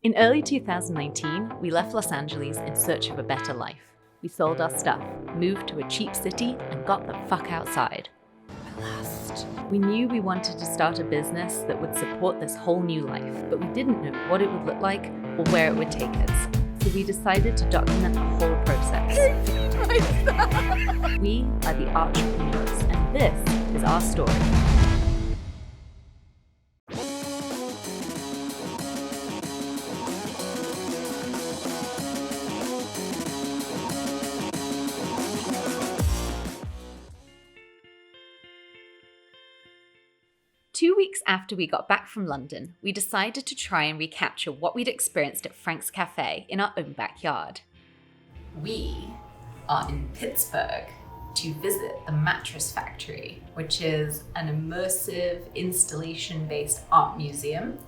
In early 2019, we left Los Angeles in search of a better life. We sold our stuff, moved to a cheap city, and got the fuck outside. At last. We knew we wanted to start a business that would support this whole new life, but we didn't know what it would look like or where it would take us. So we decided to document the whole process. We are the Artrepreneurs, and this is our story. 2 weeks after we got back from London, we decided to try and recapture what we'd experienced at Frank's Cafe in our own backyard. We are in Pittsburgh to visit the Mattress Factory, which is an immersive installation-based art museum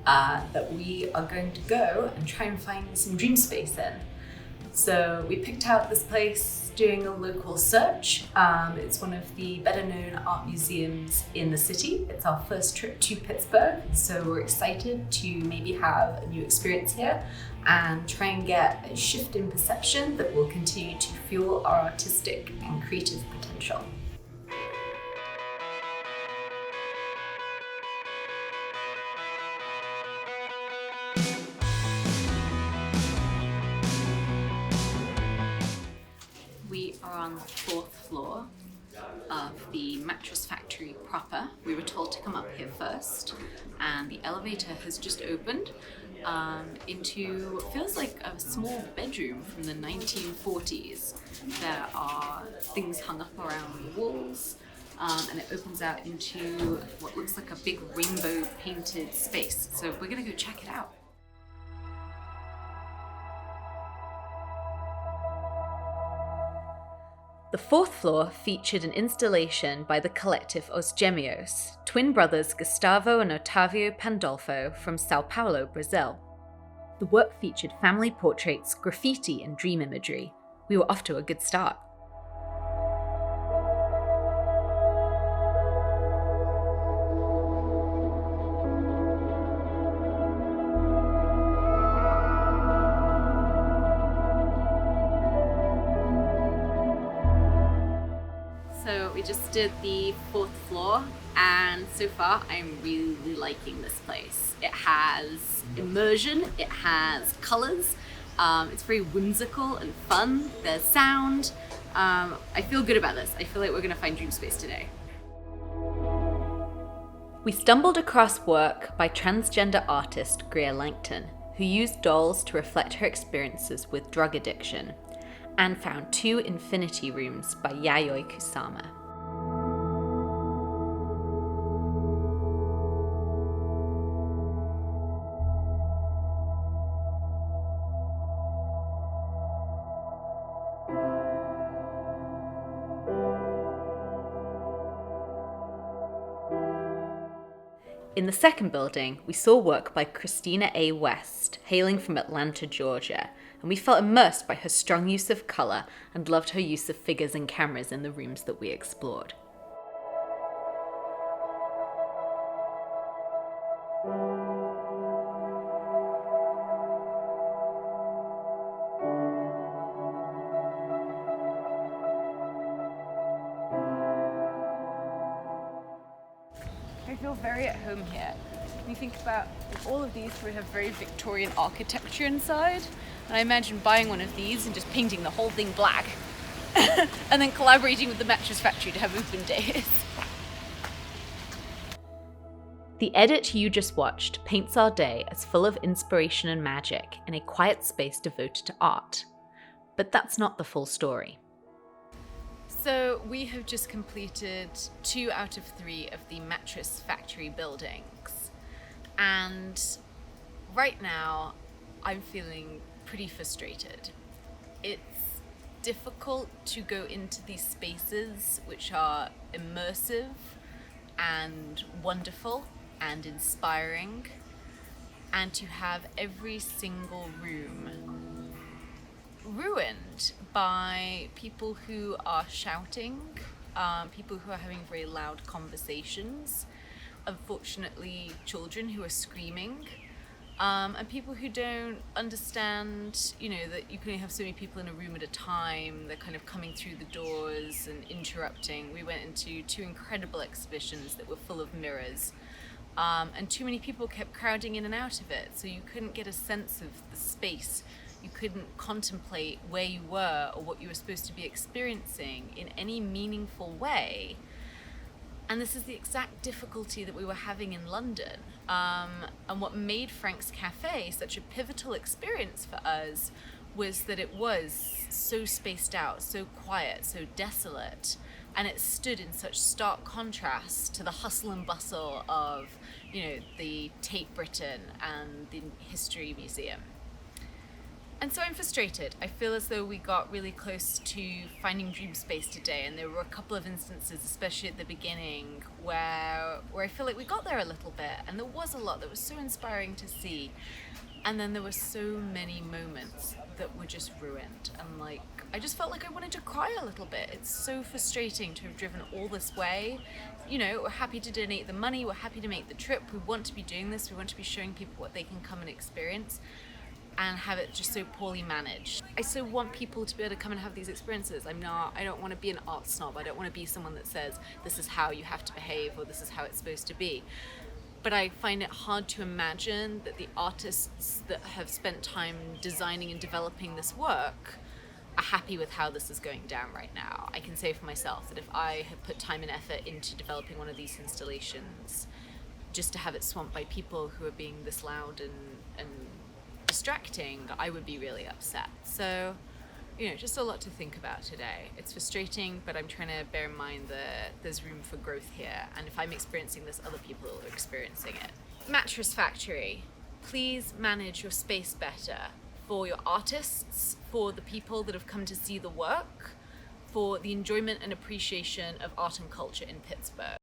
that we are going to go and try and find some dream space in. So we picked out this place doing a local search. It's one of the better known art museums in the city. It's our first trip to Pittsburgh, so we're excited to maybe have a new experience here and try and get a shift in perception that will continue to fuel our artistic and creative potential. We are on the 4th floor of the Mattress Factory proper. We were told to come up here first, and the elevator has just opened into what feels like a small bedroom from the 1940s. There are things hung up around the walls, and it opens out into what looks like a big rainbow painted space. So we're gonna go check it out. The 4th floor featured an installation by the collective Os Gêmeos, twin brothers Gustavo and Otavio Pandolfo from Sao Paulo, Brazil. The work featured family portraits, graffiti, and dream imagery. We were off to a good start. So we just did the 4th floor, and so far I'm really liking this place. It has immersion, it has colors, it's very whimsical and fun, there's sound. I feel good about this. I feel like we're gonna find dream space today. We stumbled across work by transgender artist Greer Langton, who used dolls to reflect her experiences with drug addiction, and found 2 infinity rooms by Yayoi Kusama. In the second building, we saw work by Christina A. West, hailing from Atlanta, Georgia, and we felt immersed by her strong use of color and loved her use of figures and cameras in the rooms that we explored. I feel very at home here. When you think about all of these, we have very Victorian architecture inside, and I imagine buying one of these and just painting the whole thing black and then collaborating with the Mattress Factory to have open days. The edit you just watched paints our day as full of inspiration and magic in a quiet space devoted to art. But that's not the full story. So we have just completed 2 out of 3 of the Mattress Factory buildings. And right now, I'm feeling pretty frustrated. It's difficult to go into these spaces which are immersive and wonderful and inspiring, and to have every single room ruined by people who are shouting, people who are having very loud conversations, unfortunately children who are screaming, And people who don't understand, that you can only have so many people in a room at a time. They're kind of coming through the doors and interrupting. We went into 2 incredible exhibitions that were full of mirrors. And too many people kept crowding in and out of it, so you couldn't get a sense of the space. You couldn't contemplate where you were or what you were supposed to be experiencing in any meaningful way. And this is the exact difficulty that we were having in London. And what made Frank's Cafe such a pivotal experience for us was that it was so spaced out, so quiet, so desolate, and it stood in such stark contrast to the hustle and bustle of, the Tate Britain and the History Museum. And so I'm frustrated. I feel as though we got really close to finding dream space today, and there were a couple of instances, especially at the beginning, where I feel like we got there a little bit, and there was a lot that was so inspiring to see. And then there were so many moments that were just ruined, and I just felt like I wanted to cry a little bit. It's so frustrating to have driven all this way. We're happy to donate the money, we're happy to make the trip, we want to be doing this, we want to be showing people what they can come and experience, and have it just so poorly managed. I so want people to be able to come and have these experiences. I don't want to be an art snob. I don't want to be someone that says this is how you have to behave or this is how it's supposed to be. But I find it hard to imagine that the artists that have spent time designing and developing this work are happy with how this is going down right now. I can say for myself that if I had put time and effort into developing one of these installations, just to have it swamped by people who are being this loud and distracting, I would be really upset. So, just a lot to think about today. It's frustrating, but I'm trying to bear in mind that there's room for growth here, and if I'm experiencing this, other people are experiencing it. Mattress Factory, please manage your space better for your artists, for the people that have come to see the work, for the enjoyment and appreciation of art and culture in Pittsburgh.